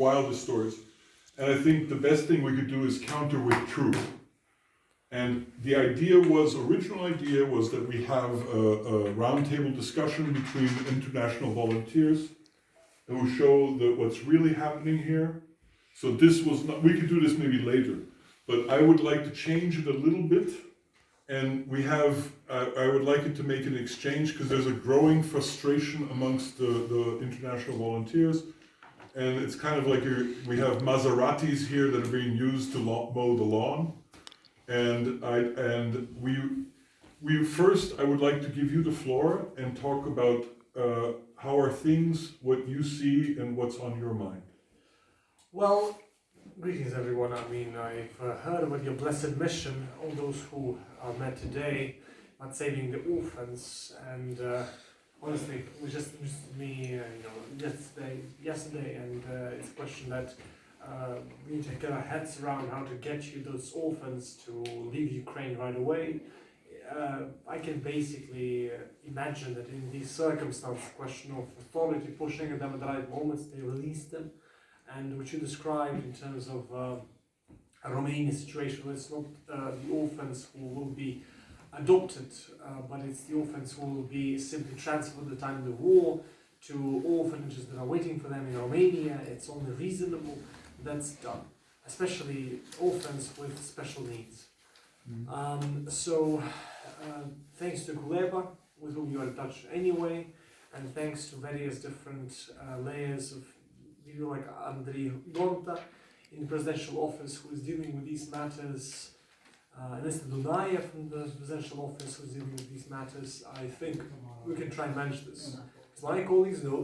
wildest stories. And I think the best thing we could do is counter with truth. And the original idea was that we have a roundtable discussion between international volunteers who show what's really happening here. So this was not, we could do this maybe later, but I would like to change it a little bit. And I would like it to make an exchange because there's a growing frustration amongst the international volunteers. And it's kind of like we have Maseratis here that are being used to mow the lawn. And I would like to give you the floor and talk about how are things, what you see, and what's on your mind. Well, greetings everyone. I mean, I've heard about your blessed mission, all those who are met today, about saving the orphans, and honestly, it was just me, yesterday, and it's a question that we need to get our heads around how to get you those orphans to leave Ukraine right away. I can basically imagine that in these circumstances, question of authority pushing at them at the right moments, they release them. And what you described in terms of a Romanian situation, it's not the orphans who will be adopted, but it's the orphans who will be simply transferred at the time of the war to orphanages that are waiting for them in Romania. It's only reasonable that's done, especially orphans with special needs. Thanks to Kuleba, with whom you are in touch anyway, and thanks to various different layers of people like Andrei Gonta in the presidential office who is dealing with these matters, Mr. Dunaya from the presidential office who is dealing with these matters, I think we can try and manage this. As my colleagues know,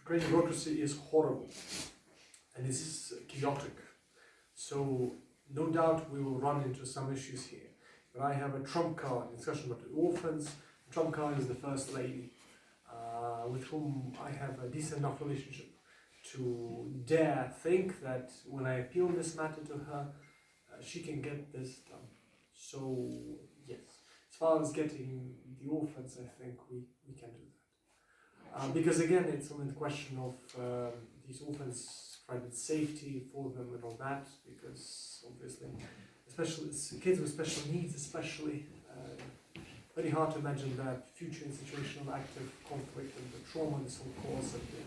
Ukrainian bureaucracy is horrible and is chaotic. So no doubt we will run into some issues here. But I have a trump card in discussion about the orphans. The trump card is the First Lady, with whom I have a decent enough relationship to dare think that when I appeal this matter to her, she can get this done. So yes, as far as getting the orphans, I think we can do that. Because again, it's only the question of these orphans, private safety for them and all that, because obviously, especially kids with special needs, especially, very hard to imagine that future in situation of active conflict and the trauma this will cause and the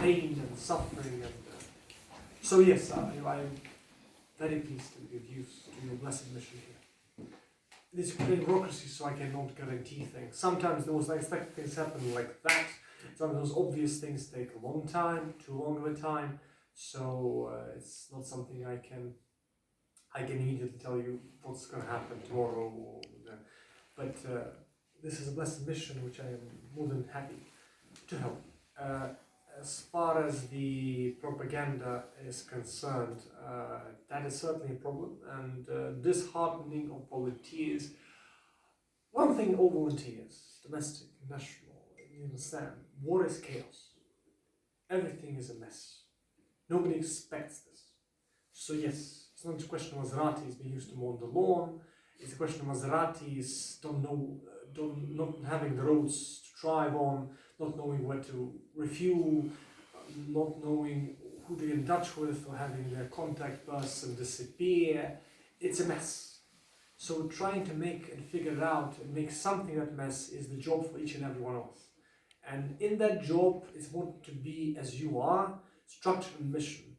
pain and suffering. And so yes, I'm very pleased to give use to your blessed mission here. This is bureaucracy, so I cannot guarantee things. Sometimes those unexpected things happen like that. Some of those obvious things take a long time, too long of a time. So it's not something I can immediately tell you what's going to happen tomorrow. But this is a blessed mission, which I am more than happy to help. As far as the propaganda is concerned, that is certainly a problem, and disheartening of volunteers. One thing, all volunteers, domestic, national, you understand, war is chaos. Everything is a mess. Nobody expects this. So yes, it's not a question of Maseratis being used to mow the lawn. It's a question of Maseratis not having the roads to drive on, not knowing where to refuel, not knowing who to get in touch with, or having their contact person disappear. It's a mess. So trying to make and figure it out and make something that mess is the job for each and every one of us. And in that job, it's important to be as you are, structured and mission.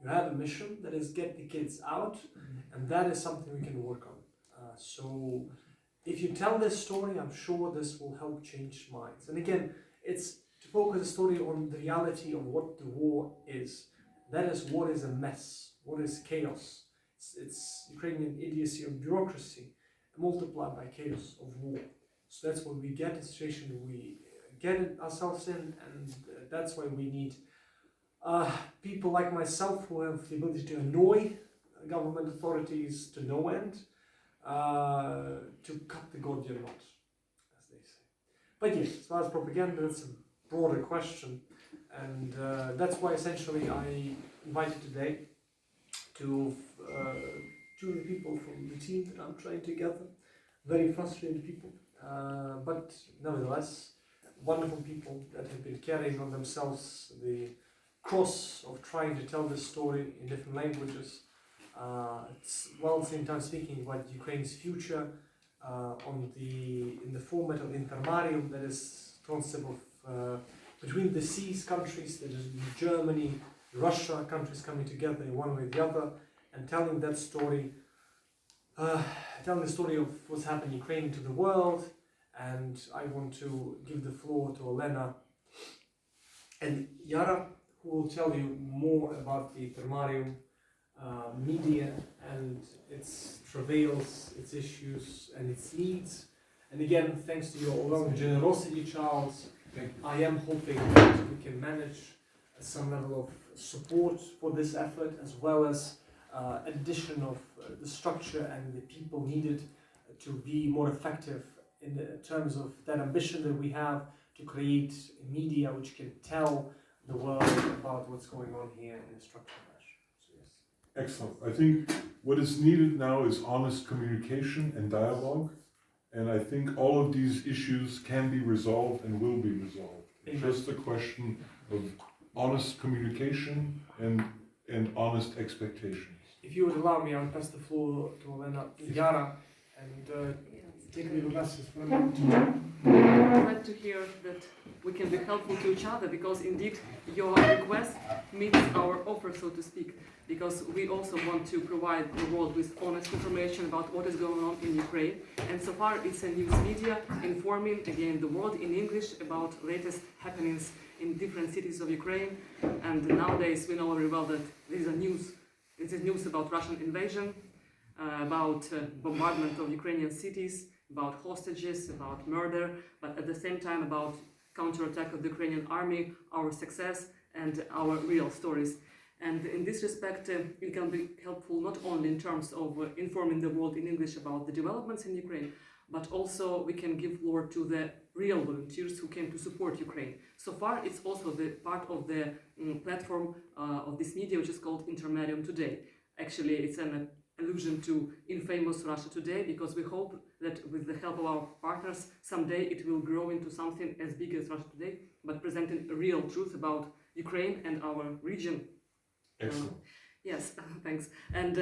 You have a mission that is get the kids out, and that is something we can work on. So if you tell this story, I'm sure this will help change minds. And again, it's to focus the story on the reality of what the war is. That is what is a mess, what is chaos. It's Ukrainian idiocy of bureaucracy multiplied by chaos of war. So that's what we get, a situation we get ourselves in, and that's why we need people like myself who have the ability to annoy government authorities to no end, to cut the Gordian knot, as they say. But yes, as far as propaganda, it's a broader question, and that's why essentially I invited today two of the people from the team that I'm trying to gather. Very frustrated people, but nevertheless, wonderful people that have been carrying on themselves the cross of trying to tell this story in different languages. It's while at the same time speaking about Ukraine's future in the format of intermarium, that is concept of between the seas countries, that is Germany, Russia, countries coming together in one way or the other, and telling that story, telling the story of what's happening in Ukraine to the world. And I want to give the floor to Elena and Yara, who will tell you more about the Thermarium media and its travails, its issues, and its needs. And again, thanks to your overwhelming generosity, Charles, I am hoping that we can manage some level of support for this effort, as well as addition of the structure and the people needed to be more effective in terms of that ambition that we have to create media which can tell the world about what's going on here in a structured fashion. So, yes. Excellent. I think what is needed now is honest communication and dialogue. And I think all of these issues can be resolved and will be resolved. It's just a question of honest communication and honest expectations. If you would allow me, I would pass the floor to Elena Yara and take little lessons for a moment. I'm glad to hear that we can be helpful to each other, because indeed your request meets our offer, so to speak, because we also want to provide the world with honest information about what is going on in Ukraine. And so far it's a news media informing again the world in English about latest happenings in different cities of Ukraine. And nowadays we know very well that this is news about Russian invasion, about bombardment of Ukrainian cities, about hostages, about murder, but at the same time about counterattack of the Ukrainian army, our success, and our real stories. And in this respect, it can be helpful not only in terms of informing the world in English about the developments in Ukraine, but also we can give floor to the real volunteers who came to support Ukraine. So far, it's also the part of the platform of this media, which is called Intermedium Today. Actually, it's an allusion to infamous Russia Today, because we hope that with the help of our partners, someday it will grow into something as big as Russia Today, but presenting a real truth about Ukraine and our region. Excellent. Yes, thanks. And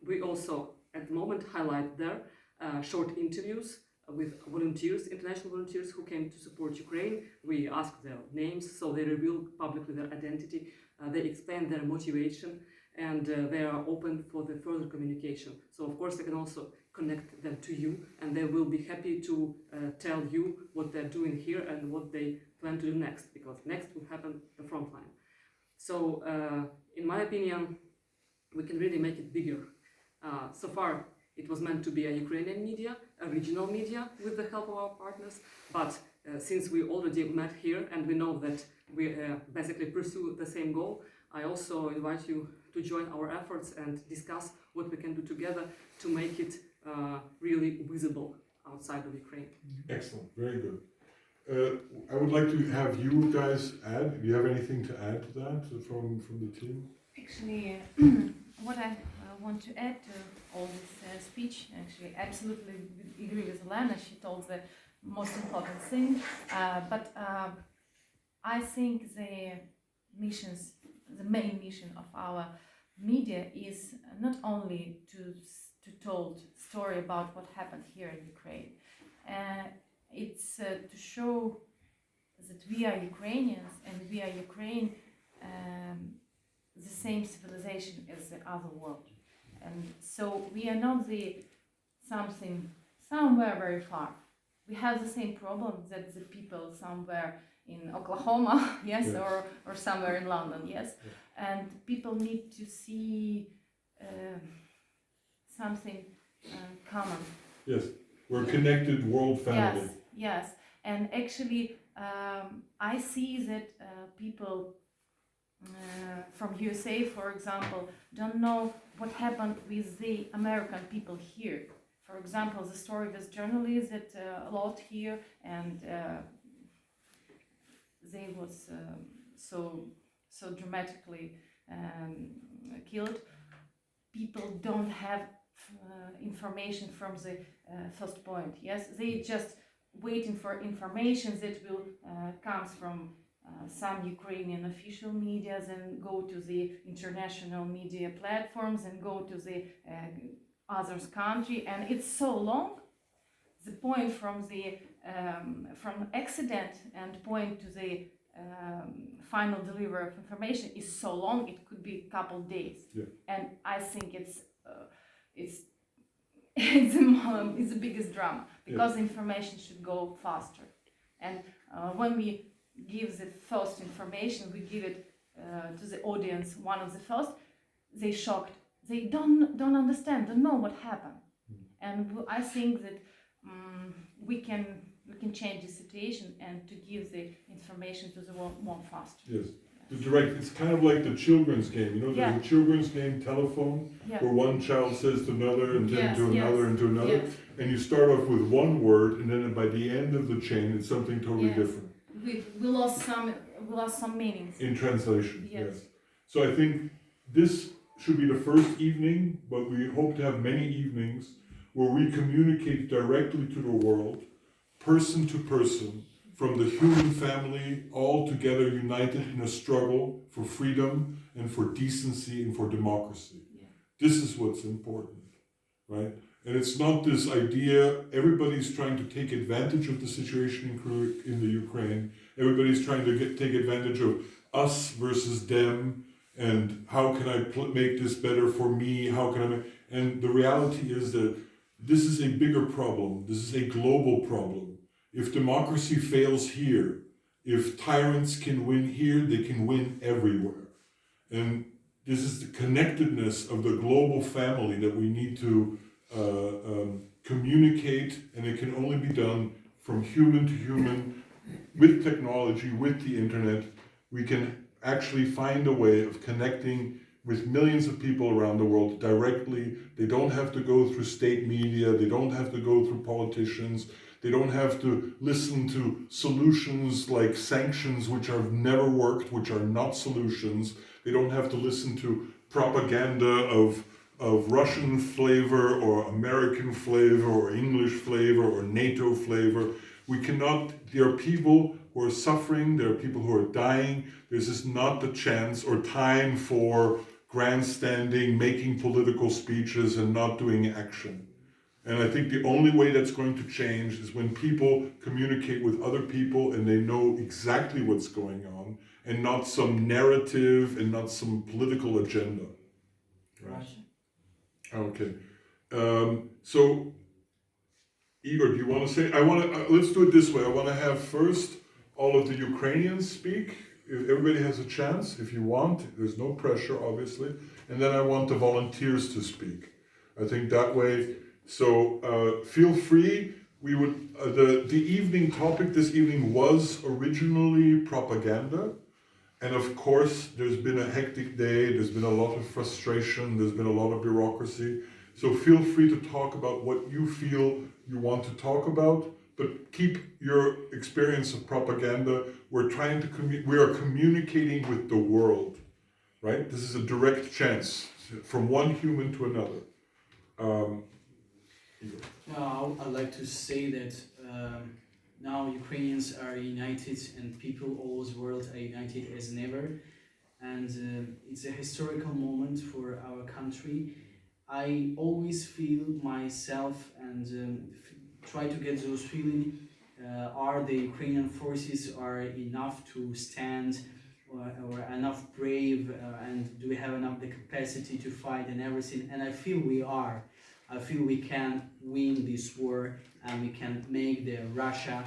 we also, at the moment, highlight there short interviews with volunteers, international volunteers who came to support Ukraine. We ask their names, so they reveal publicly their identity, they explain their motivation, and they are open for the further communication. So of course they can also connect them to you, and they will be happy to tell you what they're doing here and what they plan to do next, because next will happen the front line. So in my opinion, we can really make it bigger. So far it was meant to be a Ukrainian media, a regional media with the help of our partners, but since we already met here and we know that we basically pursue the same goal, I also invite you to join our efforts and discuss what we can do together to make it really visible outside of Ukraine. Excellent, very good. I would like to have you guys add. Do you have anything to add to that from the team? Actually, what I want to add to all this speech, actually, absolutely agree with Elena. She told the most important thing. But I think the main mission of our media is not only to tell story about what happened here in Ukraine. It's to show that we are Ukrainians and we are Ukraine, the same civilization as the other world. And so we are not something somewhere very far. We have the same problem that the people somewhere in Oklahoma, yes, yes. or somewhere in London, yes. And people need to see something common. Yes, we're a connected world family. Yes, yes. And actually, I see that people from USA, for example, don't know what happened with the American people here. For example, the story with journalists that a lot here, and they was so dramatically killed. People don't have information from the first point. Yes, they just waiting for information that will comes from some Ukrainian official medias and go to the international media platforms and go to the others country, and it's so long. The point from the from accident and point to the final delivery of information is so long. It could be a couple days, and I think it's it's the biggest drama because information should go faster. And when we give the first information, we give it to the audience, one of the first, they shocked. They don't understand, don't know what happened. And I think that we can change the situation and to give the information to the world more faster. Yes. The direct, it's kind of like the children's game, you know, there's a children's game telephone, where one child says to another and then to another and to another, and you start off with one word, and then by the end of the chain, it's something totally different. We lost some meanings. In translation, yes. So I think this should be the first evening, but we hope to have many evenings where we communicate directly to the world, person to person, from the human family, all together united in a struggle for freedom and for decency and for democracy. This is what's important, right? And it's not this idea, everybody's trying to take advantage of the situation in the Ukraine. Everybody's trying to take advantage of us versus them, and how can I make this better for me? How can I and the reality is that this is a bigger problem. This is a global problem. If democracy fails here, if tyrants can win here, they can win everywhere. And this is the connectedness of the global family that we need to communicate, and it can only be done from human to human, with technology, with the internet. We can actually find a way of connecting with millions of people around the world directly. They don't have to go through state media, they don't have to go through politicians, they don't have to listen to solutions like sanctions, which have never worked, which are not solutions. They don't have to listen to propaganda of Russian flavor or American flavor or English flavor or NATO flavor. We cannot, there are people who are suffering, there are people who are dying. This is not the chance or time for grandstanding, making political speeches and not doing action. And I think the only way that's going to change is when people communicate with other people and they know exactly what's going on, and not some narrative and not some political agenda. Right. Okay. So, Igor, do you want to say? Let's do it this way. I want to have first all of the Ukrainians speak. If everybody has a chance, if you want. There's no pressure, obviously. And then I want the volunteers to speak. I think that way. So feel free. We would the evening topic this evening was originally propaganda, and of course there's been a hectic day. There's been a lot of frustration. There's been a lot of bureaucracy. So feel free to talk about what you feel you want to talk about, but keep your experience of propaganda. We're trying to we are communicating with the world, right? This is a direct chance from one human to another. I'd like to say that now Ukrainians are united and people all over the world are united as never, and it's a historical moment for our country. I always feel myself and try to get those feelings. Are the Ukrainian forces are enough to stand or enough brave, and do we have enough the capacity to fight and everything? And I feel we are. I feel we can win this war, and we can make the Russia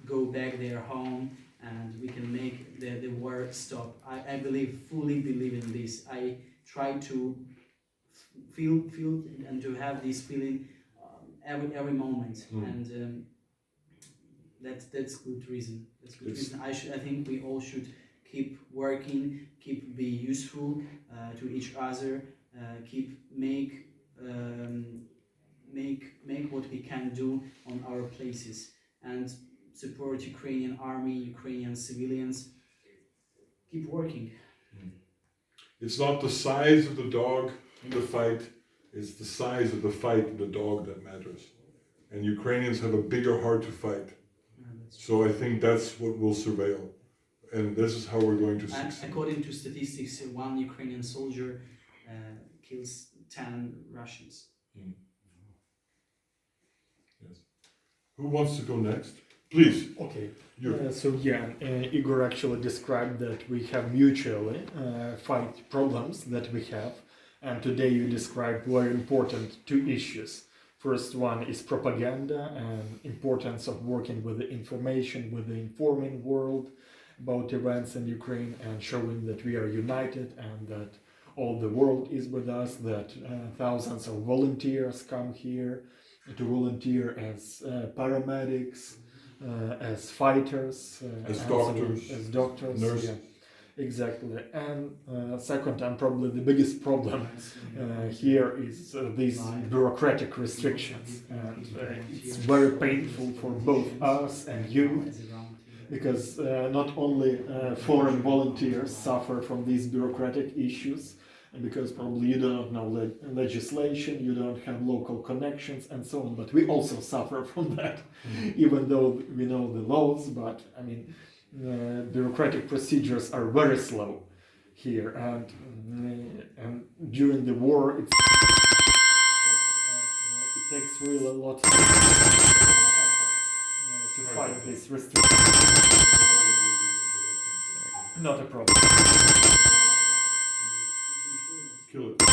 go back their home, and we can make the war stop. I fully believe in this. I try to feel and to have this feeling every moment, and that's good reason. That's good reason. I think we all should keep working, keep be useful to each other, keep make what we can do on our places, and support Ukrainian army, Ukrainian civilians. Keep working. It's not the size of the dog in the fight, it's the size of the fight in the dog that matters. And Ukrainians have a bigger heart to fight. So I think that's what will surveil. And this is how we're going to And succeed. according to statistics, one Ukrainian soldier kills 10 Russians. Yes. Who wants to go next? Please, Okay. you. Igor actually described that we have mutually fight problems that we have, and today you described very important two issues. First one is propaganda and importance of working with the information, with the informing world about events in Ukraine and showing that we are united and that all the world is with us, that thousands of volunteers come here to volunteer as paramedics, as fighters, As and doctors, as doctors, nurses. yeah, exactly. And second, and probably the biggest problem here is these bureaucratic restrictions, and it's very painful for both us and you, because not only foreign volunteers suffer from these bureaucratic issues, and because probably you don't know legislation, you don't have local connections and so on, but we also suffer from that, even though we know the laws, but I mean, bureaucratic procedures are very slow here, and during the war it takes really a lot of effort to fight these restrictions. Not a problem. Kill it.